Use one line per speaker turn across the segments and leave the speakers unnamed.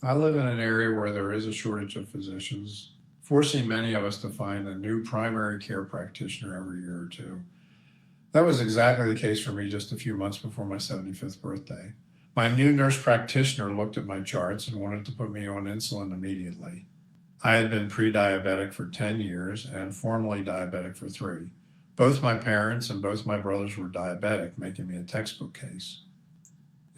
I live in an area where there is a shortage of physicians, forcing many of us to find a new primary care practitioner every year or two. That was exactly the case for me just a few months before my 75th birthday. My new nurse practitioner looked at my charts and wanted to put me on insulin immediately. I had been pre diabetic for 10 years and formerly diabetic for three. Both my parents and both my brothers were diabetic, making me a textbook case.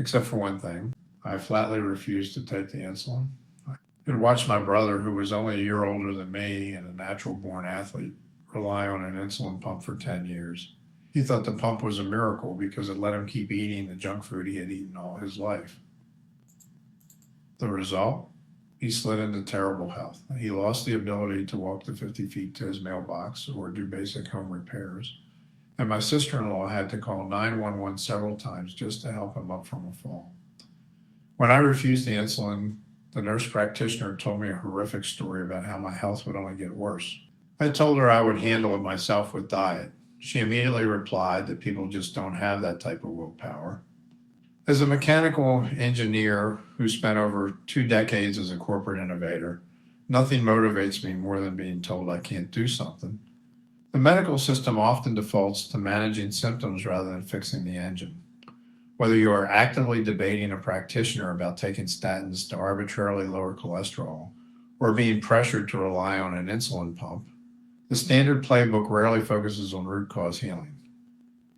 Except for one thing, I flatly refused to take the insulin. I could watch my brother, who was only a year older than me and a natural born athlete, rely on an insulin pump for 10 years. He thought the pump was a miracle because it let him keep eating the junk food he had eaten all his life. The result? He slid into terrible health. He lost the ability to walk the 50 feet to his mailbox or do basic home repairs. And my sister in law had to call 911 several times just to help him up from a fall. When I refused the insulin, the nurse practitioner told me a horrific story about how my health would only get worse. I told her I would handle it myself with diet. She immediately replied that people just don't have that type of willpower. As a mechanical engineer who spent over 2 decades as a corporate innovator, nothing motivates me more than being told I can't do something. The medical system often defaults to managing symptoms rather than fixing the engine. Whether you are actively debating a practitioner about taking statins to arbitrarily lower cholesterol or being pressured to rely on an insulin pump, the standard playbook rarely focuses on root cause healing.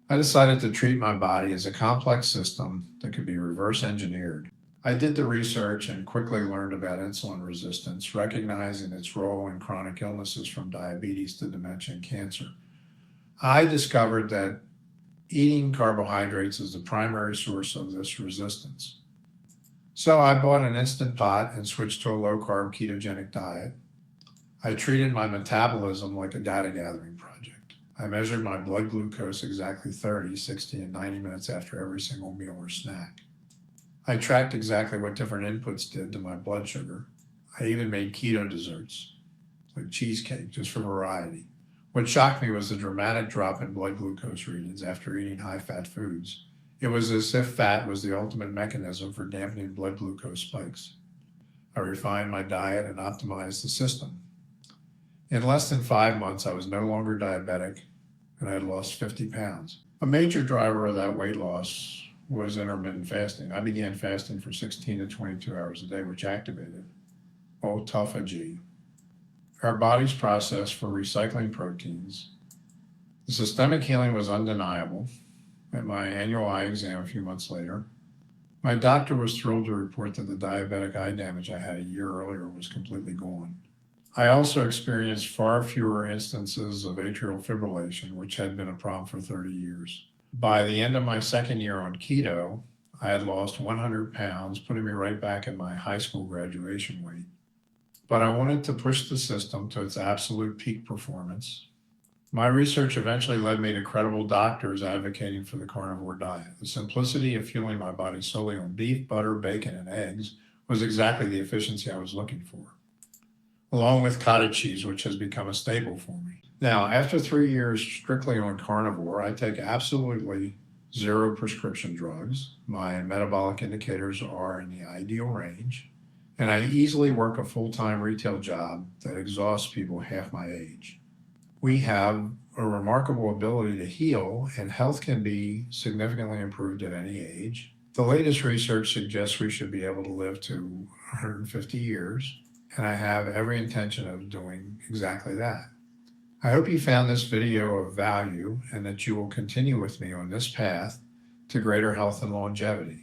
I decided to treat my body as a complex system that could be reverse engineered. I did the research and quickly learned about insulin resistance, recognizing its role in chronic illnesses from diabetes to dementia and cancer. I discovered that eating carbohydrates is the primary source of this resistance. So I bought an Instant Pot and switched to a low carb ketogenic diet. I treated my metabolism like a data gathering project. I measured my blood glucose exactly 30, 60, and 90 minutes after every single meal or snack. I tracked exactly what different inputs did to my blood sugar. I even made keto desserts, like cheesecake, just for variety. What shocked me was the dramatic drop in blood glucose readings after eating high fat foods. It was as if fat was the ultimate mechanism for dampening blood glucose spikes. I refined my diet and optimized the system. In less than 5 months, I was no longer diabetic and I had lost 50 pounds. A major driver of that weight loss was intermittent fasting. I began fasting for 16 to 22 hours a day, which activated autophagy, our body's process for recycling proteins. The systemic healing was undeniable. At my annual eye exam a few months later, my doctor was thrilled to report that the diabetic eye damage I had a year earlier was completely gone. I also experienced far fewer instances of atrial fibrillation, which had been a problem for 30 years. By the end of my second year on keto, I had lost 100 pounds, putting me right back at my high school graduation weight. But I wanted to push the system to its absolute peak performance. My research eventually led me to credible doctors advocating for the carnivore diet. The simplicity of fueling my body solely on beef, butter, bacon, and eggs was exactly the efficiency I was looking for, along with cottage cheese, which has become a staple for me. Now, after 3 years strictly on carnivore, I take absolutely zero prescription drugs. My metabolic indicators are in the ideal range, and I easily work a full time retail job that exhausts people half my age. We have a remarkable ability to heal, and health can be significantly improved at any age. The latest research suggests we should be able to live to 150 years, and I have every intention of doing exactly that. I hope you found this video of value and that you will continue with me on this path to greater health and longevity.